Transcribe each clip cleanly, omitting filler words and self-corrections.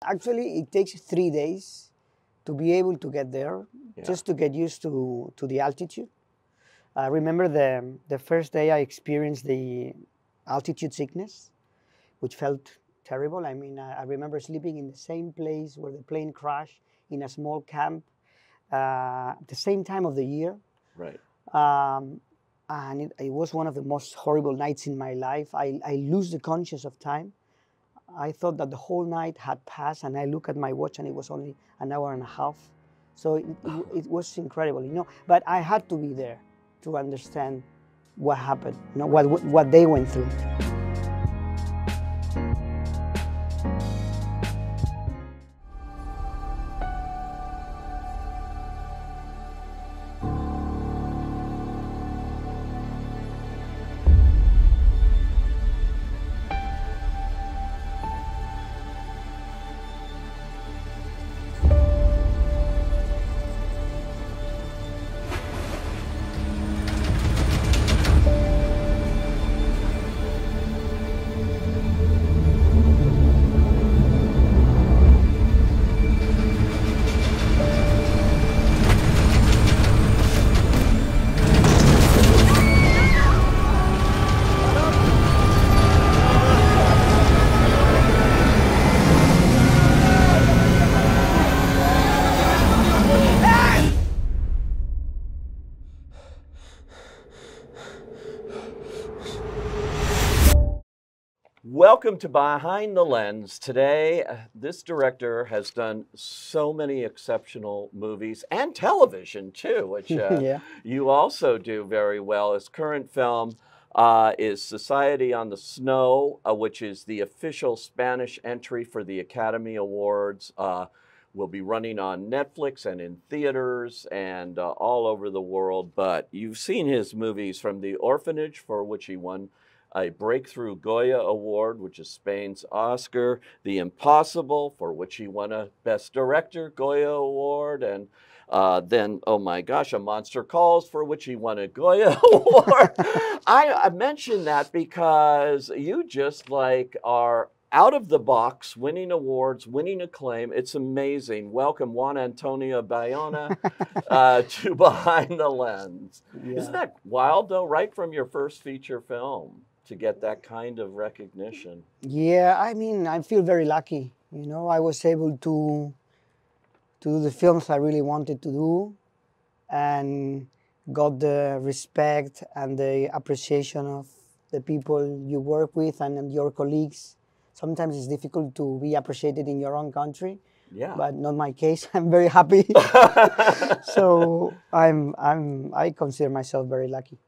Actually, it takes 3 days to be able to get there, just to get used to the altitude. I remember the first day I experienced the altitude sickness, which felt terrible. I mean, I remember sleeping in the same place where the plane crashed in a small camp at the same time of the year. Right. And it was one of the most horrible nights in my life. I lose the conscious of time. I thought that the whole night had passed, and I look at my watch, and it was only an hour and a half. So it was incredible, you know. But I had to be there to understand what happened, you know, what they went through. Welcome to Behind the Lens. Today, this director has done so many exceptional movies and television too, which you also do very well. His current film is Society on the Snow, which is the official Spanish entry for the Academy Awards. Will be running on Netflix and in theaters and all over the world. But you've seen his movies from The Orphanage, for which he won a Breakthrough Goya Award, which is Spain's Oscar, The Impossible, for which he won a Best Director Goya Award, and then, oh my gosh, A Monster Calls, for which he won a Goya Award. I mention that because you just like are out of the box, winning awards, winning acclaim. It's amazing. Welcome, Juan Bayona, to Behind the Lens. Yeah. Isn't that wild, though, right from your first feature film, to get that kind of recognition? Yeah, I mean, I feel very lucky. You know, I was able to do the films I really wanted to do and got the respect and the appreciation of the people you work with and your colleagues. Sometimes it's difficult to be appreciated in your own country, but not my case. I'm very happy. So I consider myself very lucky.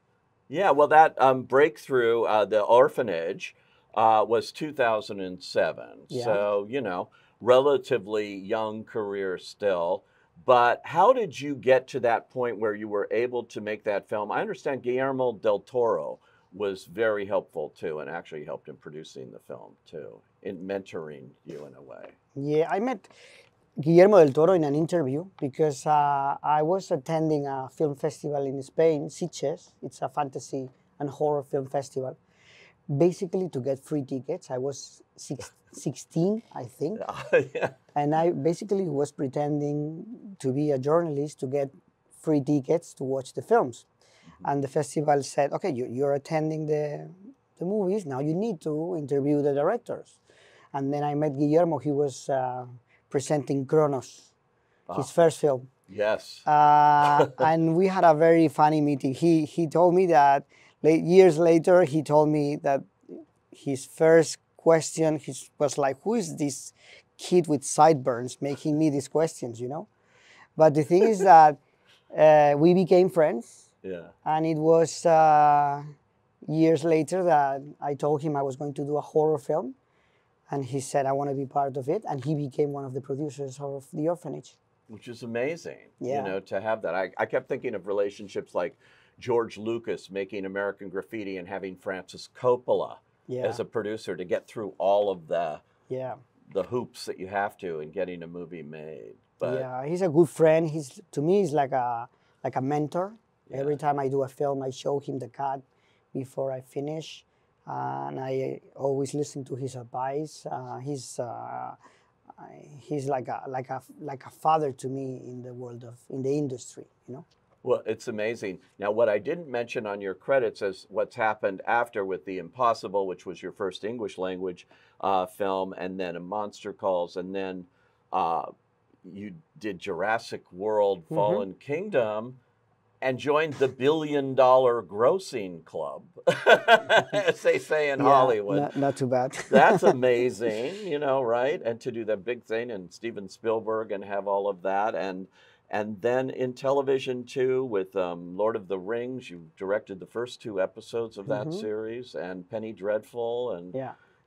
Yeah, well, that Breakthrough, The Orphanage, was 2007. Yeah. So, you know, relatively young career still. But how did you get to that point where you were able to make that film? I understand Guillermo del Toro was very helpful too, and actually helped in producing the film too, in mentoring you in a way. Yeah, I met Guillermo del Toro in an interview because I was attending a film festival in Spain, Sitges. It's a fantasy and horror film festival. Basically to get free tickets. I was 16, I think. Yeah. And I basically was pretending to be a journalist to get free tickets to watch the films. And the festival said, okay, you're attending the movies, now you need to interview the directors. And then I met Guillermo. He was presenting Kronos, his first film. Yes. And we had a very funny meeting. He told me that years later, he told me that his first question was like, who is this kid with sideburns making me these questions, you know? But the thing is that we became friends. Yeah. And it was years later that I told him I was going to do a horror film. And he said, I want to be part of it. And he became one of the producers of The Orphanage. Which is amazing, you know, to have that. I kept thinking of relationships like George Lucas making American Graffiti and having Francis Coppola as a producer to get through all of the hoops that you have to in getting a movie made. But yeah, he's a good friend. To me, he's like a mentor. Yeah. Every time I do a film, I show him the cut before I finish. And I always listen to his advice. He's he's like a father to me in the world in the industry, you know. Well, it's amazing. Now, what I didn't mention on your credits is what's happened after with The Impossible, which was your first English language film, and then A Monster Calls, and then you did Jurassic World Fallen Kingdom and joined the $1 billion grossing club, as they say in Hollywood. Not too bad. That's amazing, you know, right? And to do that big thing and Steven Spielberg and have all of that. And then in television too, with Lord of the Rings, you directed the first 2 episodes of that series, and Penny Dreadful, and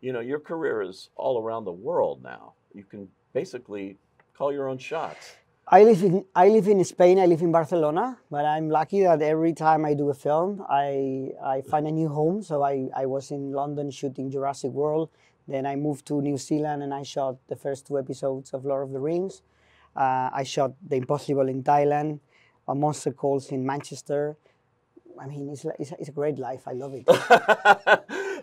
you know, your career is all around the world now. You can basically call your own shots. I live in Spain. I live in Barcelona, but I'm lucky that every time I do a film, I find a new home. So I was in London shooting Jurassic World. Then I moved to New Zealand and I shot the first 2 episodes of Lord of the Rings. I shot The Impossible in Thailand, A Monster Calls in Manchester. I mean, it's a great life. I love it.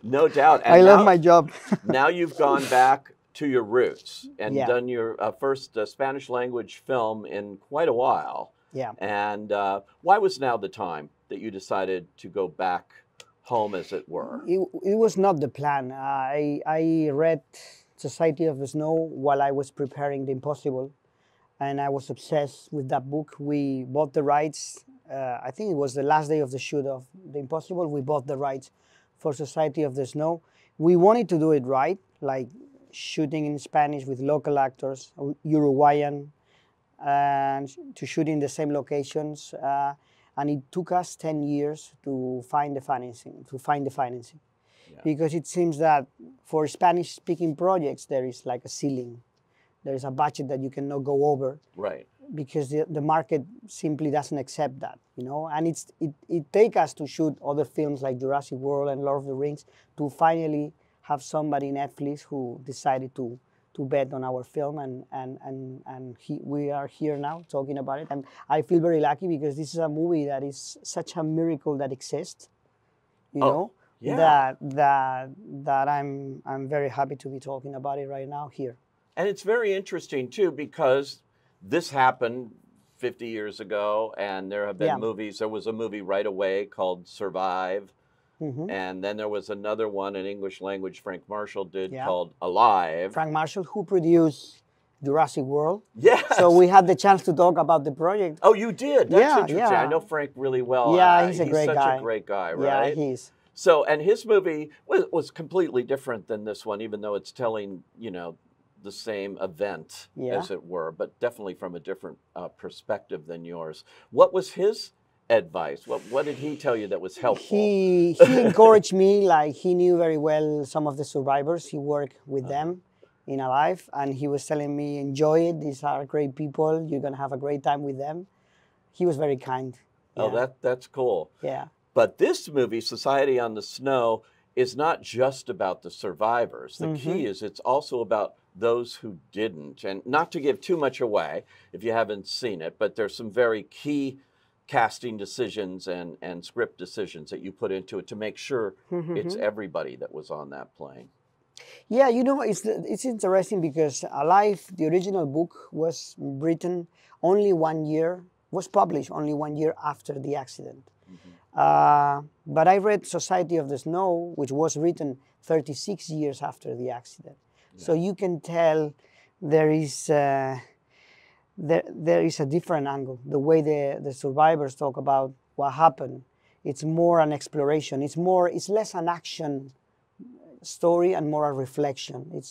No doubt. And I love my job. Now you've gone back to your roots and done your first Spanish language film in quite a while. Yeah. And why was now the time that you decided to go back home, as it were? It was not the plan. I read Society of the Snow while I was preparing The Impossible, and I was obsessed with that book. We bought the rights. I think it was the last day of the shoot of The Impossible. We bought the rights for Society of the Snow. We wanted to do it right, like shooting in Spanish with local actors, Uruguayan, and to shoot in the same locations. And it took us 10 years to find the financing, because it seems that for Spanish-speaking projects, there is like a ceiling. There is a budget that you cannot go over. Right. Because the market simply doesn't accept that, you know. And it takes us to shoot other films like Jurassic World and Lord of the Rings to finally have somebody in Netflix who decided to bet on our film, and we are here now talking about it. And I feel very lucky because this is a movie that is such a miracle that exists, you know. Yeah. That I'm very happy to be talking about it right now here. And it's very interesting too, because this happened 50 years ago, and there have been movies. There was a movie right away called Survive, and then there was another one in English language Frank Marshall did called Alive. Frank Marshall, who produced Jurassic World. Yes. So we had the chance to talk about the project. Oh, you did? That's interesting. Yeah. I know Frank really well. Yeah, he's a great guy. He's such a great guy, right? Yeah, he is. So, and his movie was completely different than this one, even though it's telling, you know, the same event, as it were, but definitely from a different perspective than yours. What was his advice? What did he tell you that was helpful? He encouraged me, like he knew very well some of the survivors. He worked with them in Alive, and he was telling me, enjoy it. These are great people. You're going to have a great time with them. He was very kind. Oh, that's cool. Yeah. But this movie, Society on the Snow, is not just about the survivors. The key is it's also about those who didn't. And not to give too much away if you haven't seen it, but there's some very key casting decisions and script decisions that you put into it to make sure it's everybody that was on that plane. Yeah, you know, it's interesting because Alive, the original book, was written only 1 year, was published only 1 year after the accident. But I read Society of the Snow, which was written 36 years after the accident. Yeah. So you can tell there is a different angle. The way the survivors talk about what happened, it's more an exploration. It's less an action story and more a reflection.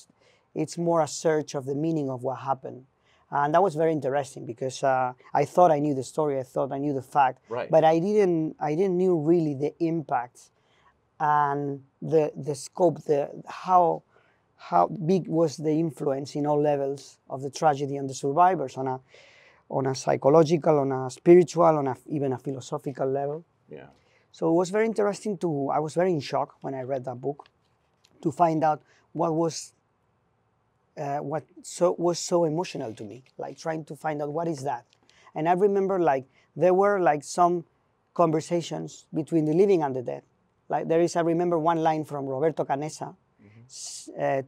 It's more a search of the meaning of what happened. And that was very interesting because I thought I knew the story, I thought I knew the fact, but I didn't knew really the impact and the scope, how big was the influence in all levels of the tragedy on the survivors, on a psychological, on a spiritual, on even a philosophical level. Yeah. So it was very interesting I was very in shock when I read that book to find out what was so emotional to me, like trying to find out what is that. And I remember there were some conversations between the living and the dead. I remember one line from Roberto Canessa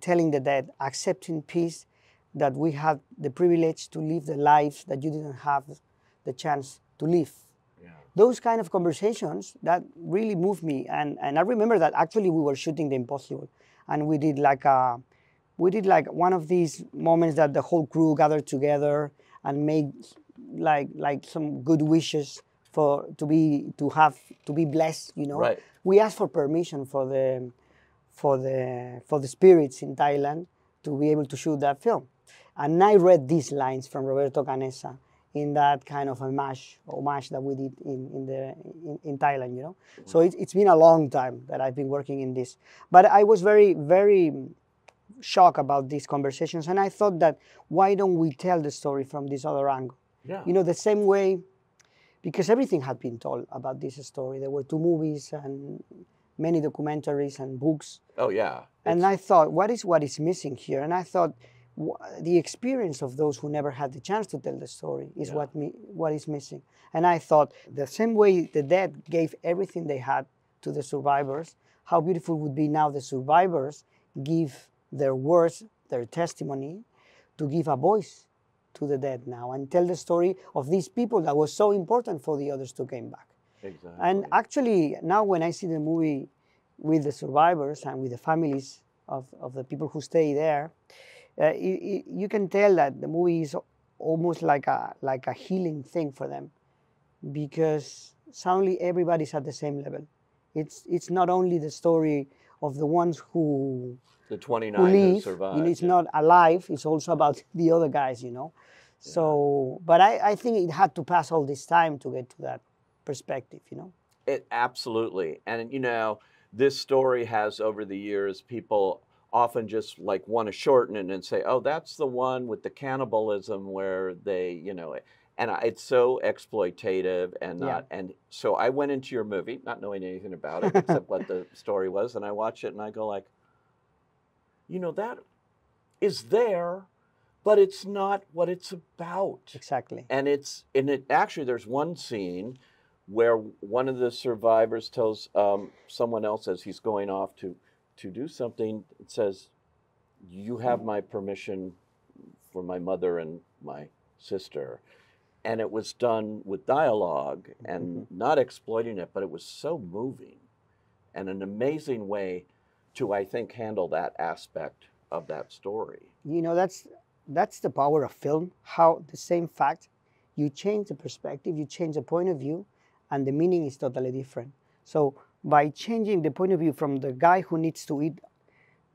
telling the dead, accepting peace that we had the privilege to live the lives that you didn't have the chance to live. Yeah. Those kind of conversations, that really moved me. And I remember that actually we were shooting The Impossible, and we did like one of these moments that the whole crew gathered together and made like some good wishes to be blessed, you know. Right. We asked for permission for the spirits in Thailand to be able to shoot that film. And I read these lines from Roberto Canessa in that kind of homage that we did in Thailand, you know. So it's been a long time that I've been working in this. But I was very, very shocked about these conversations, and I thought that why don't we tell the story from this other angle? Yeah. You know, the same way, because everything had been told about this story. There were 2 movies and many documentaries and books. Oh, yeah. And I thought, what is missing here? And I thought, the experience of those who never had the chance to tell the story is what is missing. And I thought, the same way the dead gave everything they had to the survivors, how beautiful would be now the survivors give their words, their testimony, to give a voice to the dead now and tell the story of these people that was so important for the others to come back. Exactly. And actually, now when I see the movie with the survivors and with the families of the people who stay there, you can tell that the movie is almost like a healing thing for them, because suddenly everybody's at the same level. It's not only the story of the ones who the 29 who survived. You know, it's not alive. It's also about the other guys, you know. Yeah. So, but I think it had to pass all this time to get to that perspective, you know. It absolutely, and you know, this story has over the years people often just like want to shorten it and say, oh, that's the one with the cannibalism where they, you know, and it's so exploitative and not, and so I went into your movie not knowing anything about it except what the story was, and I watch it and I go like, you know, that is there, but it's not what it's about. Exactly. And actually there's one scene where one of the survivors tells someone else as he's going off to do something, it says, you have my permission for my mother and my sister. And it was done with dialogue and not exploiting it, but it was so moving and an amazing way to, I think, handle that aspect of that story. You know, that's the power of film, how the same fact, you change the perspective, you change the point of view, and the meaning is totally different. So by changing the point of view from the guy who needs to eat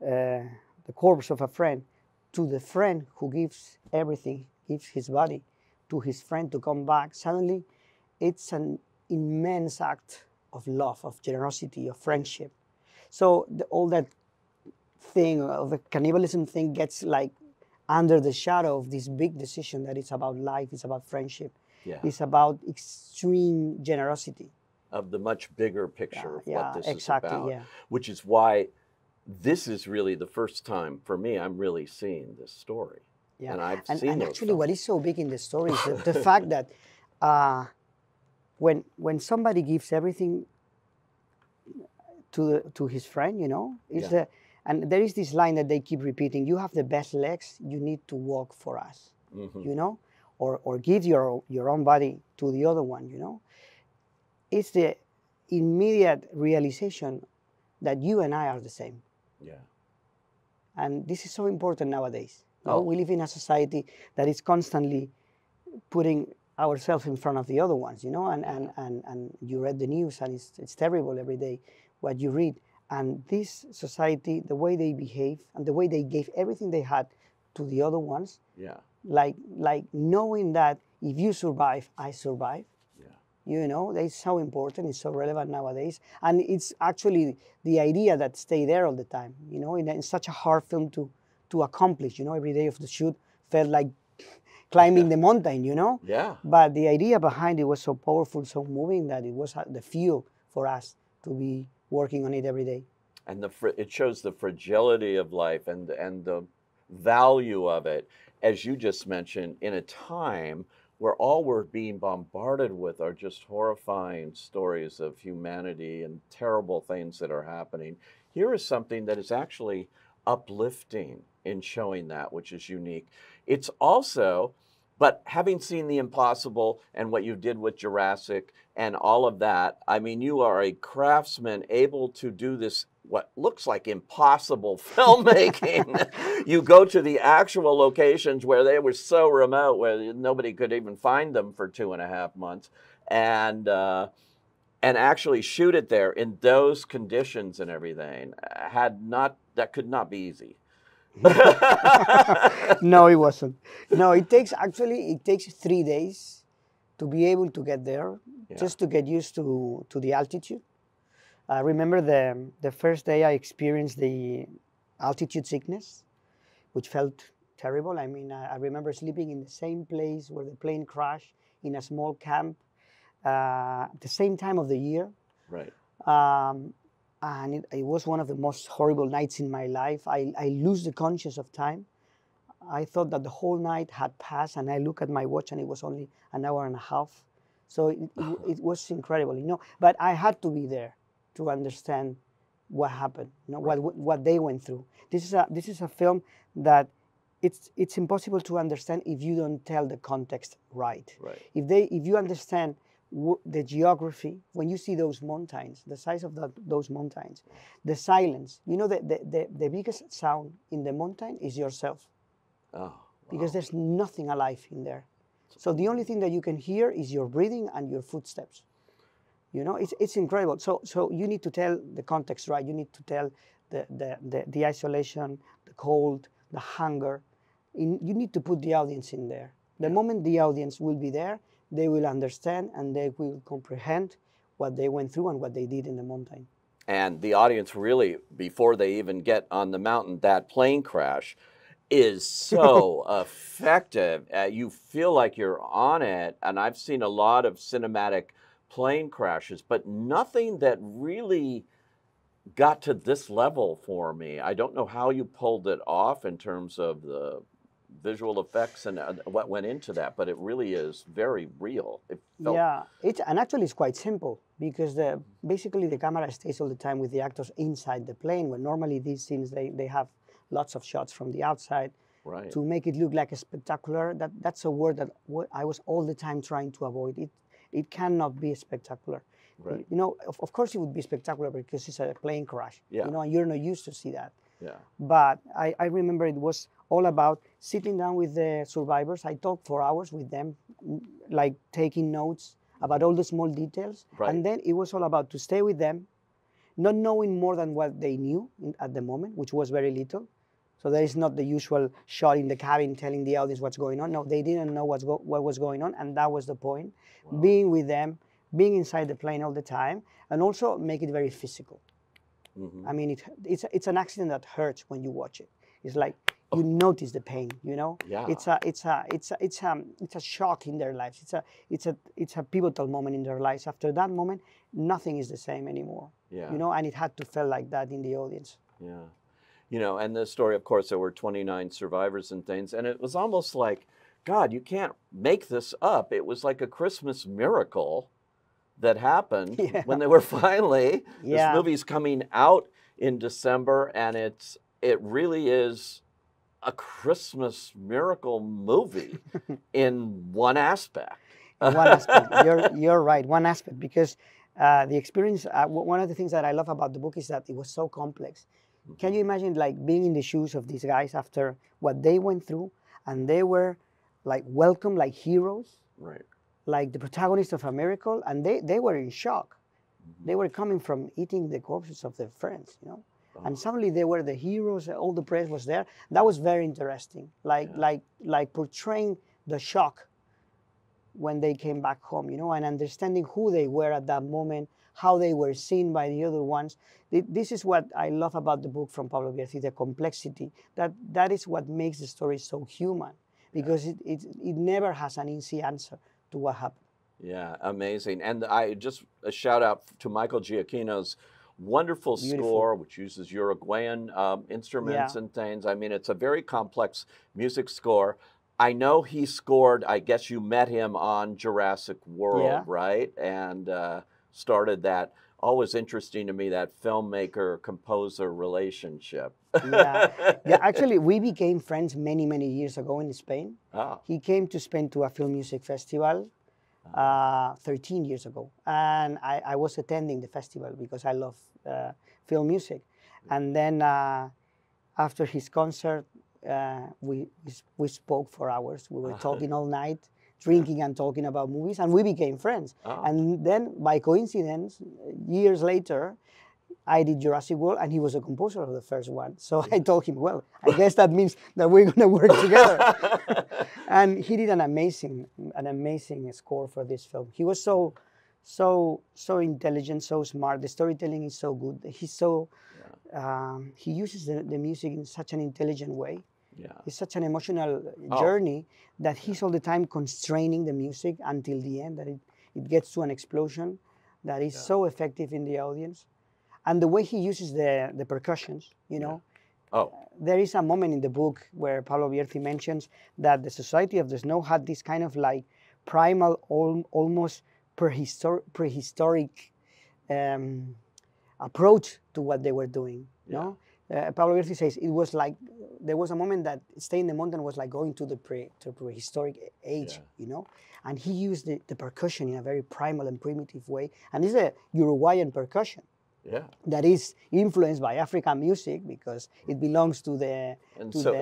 the corpse of a friend to the friend who gives everything, gives his body to his friend to come back, suddenly it's an immense act of love, of generosity, of friendship. So all that thing of the cannibalism thing gets like under the shadow of this big decision that it's about life, it's about friendship, it's about extreme generosity. Of the much bigger picture of what this is about, which is why this is really the first time for me I'm really seeing this story. Yeah. And I've seen and actually what is so big in the story is the fact that when somebody gives everything to his friend, you know, and there is this line that they keep repeating, you have the best legs, you need to walk for us, you know, or give your own body to the other one, you know. It's the immediate realization that you and I are the same. Yeah. And this is so important nowadays. Oh. We live in a society that is constantly putting ourselves in front of the other ones, you know, and you read the news and it's terrible every day what you read. And this society, the way they behave and the way they gave everything they had to the other ones, like knowing that if you survive, I survive. You know, that's so important, it's so relevant nowadays. And it's actually the idea that stay there all the time, you know, in such a hard film to accomplish, you know, every day of the shoot felt like climbing the mountain, you know? Yeah. But the idea behind it was so powerful, so moving that it was the fuel for us to be working on it every day. And it shows the fragility of life and the value of it, as you just mentioned, in a time where all we're being bombarded with are just horrifying stories of humanity and terrible things that are happening. Here is something that is actually uplifting in showing that, which is unique. It's also, but having seen The Impossible and what you did with Jurassic and all of that, I mean, you are a craftsman able to do this, what looks like impossible filmmaking. You go to the actual locations where they were so remote, where nobody could even find them for 2.5 months, and actually shoot it there in those conditions and everything. That could not be easy. No, it wasn't. No, it takes 3 days to be able to get there, just to get used to the altitude. I remember the first day I experienced the altitude sickness, which felt terrible. I mean, I remember sleeping in the same place where the plane crashed, in a small camp, at the same time of the year. Right. And it was one of the most horrible nights in my life. I lose the conscious of time. I thought that the whole night had passed, and I look at my watch and it was only an hour and a half. So it was incredible, you know. But I had to be there to understand what happened, you know, right. what they went through. This is a film that it's impossible to understand if you don't tell the context right. Right. If you understand the geography, when you see those mountains, the size of those mountains, the silence, you know, the biggest sound in the mountain is yourself. Oh, wow. Because there's nothing alive in there. So the only thing that you can hear is your breathing and your footsteps. You know, it's incredible. So you need to tell the context right. You need to tell the isolation, the cold, the hunger. You need to put the audience in there. The moment the audience will be there, they will understand and they will comprehend what they went through and what they did in the mountain. And the audience really, before they even get on the mountain, that plane crash is so effective. You feel like you're on it. And I've seen a lot of cinematic plane crashes, but nothing that really got to this level for me. I don't know how you pulled it off in terms of the visual effects and what went into that, but it really is very real. And actually it's quite simple, because basically the camera stays all the time with the actors inside the plane, when normally these scenes they have lots of shots from the outside, right, to make it look like a spectacular. That's a word that I was all the time trying to avoid. It cannot be spectacular. Right. You know, of course it would be spectacular because it's a plane crash. Yeah. You know, and you're not used to see that. Yeah. But I remember it was all about sitting down with the survivors. I talked for hours with them, like taking notes about all the small details. Right. And then it was all about to stay with them, not knowing more than what they knew at the moment, which was very little. So there is not the usual shot in the cabin telling the audience what's going on. No, they didn't know what was going on, and that was the point. Wow. Being with them, being inside the plane all the time, and also make it very physical. Mm-hmm. I mean, it's an accident that hurts when you watch it. It's like you notice the pain, you know. Yeah. It's a shock in their lives. It's a pivotal moment in their lives. After that moment, nothing is the same anymore. Yeah. You know, and it had to feel like that in the audience. Yeah. You know, and the story, of course, there were 29 survivors and things, and it was almost like, God, you can't make this up. It was like a Christmas miracle that happened when they were finally, this movie's coming out in December, and it really is a Christmas miracle movie in one aspect. One aspect, you're right, one aspect, because the experience, one of the things that I love about the book is that it was so complex. Mm-hmm. Can you imagine like being in the shoes of these guys after what they went through, and they were like welcomed like heroes, right, like the protagonist of a miracle, and they were in shock. Mm-hmm. They were coming from eating the corpses of their friends, you know. Oh. And suddenly they were the heroes, all the press was there. That was very interesting, like portraying the shock when they came back home, you know, and understanding who they were at that moment, how they were seen by the other ones. This is what I love about the book from Pablo Garcia, the complexity. That is what makes the story so human, because it never has an easy answer to what happened. Yeah, amazing. And I just a shout out to Michael Giacchino's wonderful score, which uses Uruguayan instruments and things. I mean, it's a very complex music score. I know he scored, I guess you met him on Jurassic World, right? And started that always interesting to me, that filmmaker-composer relationship. Yeah, yeah. Actually, we became friends many, many years ago in Spain. Ah. He came to Spain to a film music festival 13 years ago, and I was attending the festival because I love film music. And then after his concert, we spoke for hours. We were talking all night, drinking and talking about movies, and we became friends. Oh. And then, by coincidence, years later, I did Jurassic World, and he was a composer of the first one. So I told him, well, I guess that means that we're going to work together. And he did an amazing score for this film. He was so intelligent, so smart. The storytelling is so good. He's so he uses the music in such an intelligent way. Yeah. It's such an emotional journey that he's all the time constraining the music until the end, that it gets to an explosion that is so effective in the audience. And the way he uses the percussions, you know. There is a moment in the book where Pablo Bierzi mentions that the Society of the Snow had this kind of like primal, almost prehistoric approach to what they were doing, you know? Pablo Bierzi says it was like, there was a moment that staying in the mountain was like going to the prehistoric age, you know? And he used the percussion in a very primal and primitive way. And it's a Uruguayan percussion. Yeah. That is influenced by African music because it belongs to the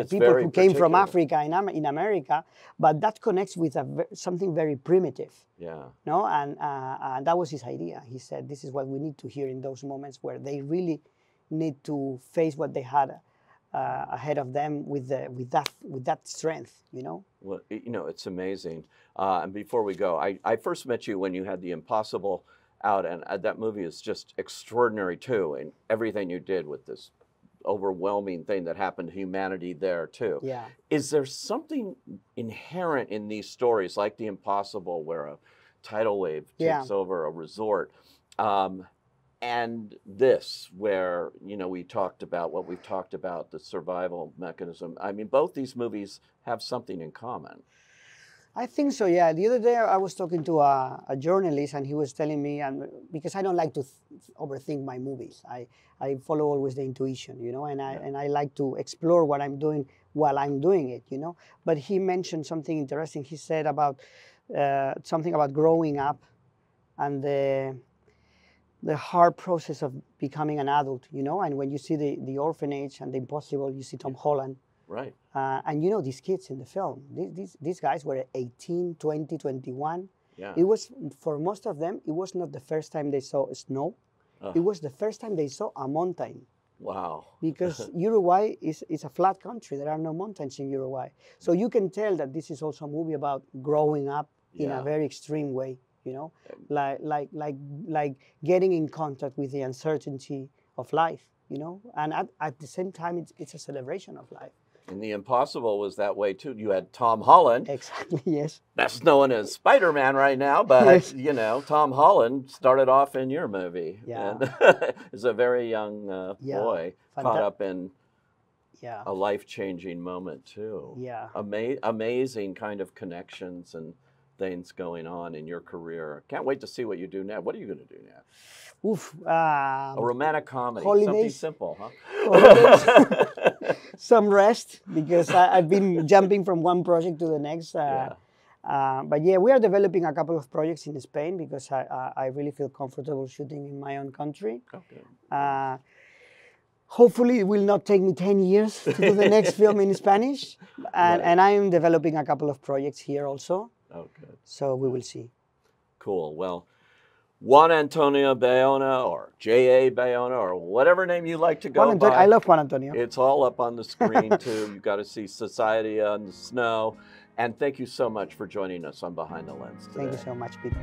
people who came from Africa in America, but that connects with something very primitive. Yeah. No, and that was his idea. He said, "This is what we need to hear in those moments where they really need to face what they had ahead of them with that strength." You know. Well, you know, it's amazing. And before we go, I first met you when you had The Impossible out, and that movie is just extraordinary too, and everything you did with this overwhelming thing that happened to humanity there too. Yeah. Is there something inherent in these stories like The Impossible where a tidal wave takes over a resort, and this where, you know, we talked about what we've talked about, the survival mechanism? I mean, both these movies have something in common. I think so, yeah. The other day I was talking to a journalist, and he was telling me, and because I don't like to overthink my movies, I follow always the intuition, you know, and I like to explore what I'm doing while I'm doing it, you know. But he mentioned something interesting. He said about something about growing up and the hard process of becoming an adult, you know. And when you see the orphanage and The Impossible, you see Tom Holland. Right. And you know, these kids in the film, these guys were 18, 20, 21. Yeah. It was, for most of them, it was not the first time they saw snow. It was the first time they saw a mountain. Wow. Because Uruguay is a flat country. There are no mountains in Uruguay. So you can tell that this is also a movie about growing up in a very extreme way, you know, like getting in contact with the uncertainty of life, you know, and at the same time, it's a celebration of life. And The Impossible was that way too. You had Tom Holland. Exactly, yes. That's known as Spider-Man right now, but you know, Tom Holland started off in your movie. Yeah. And is a very young boy caught up in a life-changing moment too. Yeah. Amazing kind of connections and things going on in your career. Can't wait to see what you do now. What are you going to do now? Oof. A romantic comedy. Holidays. Something simple, huh? Holidays. Some rest, because I've been jumping from one project to the next. But yeah, we are developing a couple of projects in Spain because I really feel comfortable shooting in my own country. Okay. Hopefully, it will not take me 10 years to do the next film in Spanish. And I am developing a couple of projects here also. Oh, good. So we will see. Cool. Well, Juan Antonio Bayona, or J.A. Bayona, or whatever name you like to go by. I love Juan Antonio. It's all up on the screen, too. You've got to see Society on the Snow. And thank you so much for joining us on Behind the Lens today. Thank you so much, Peter.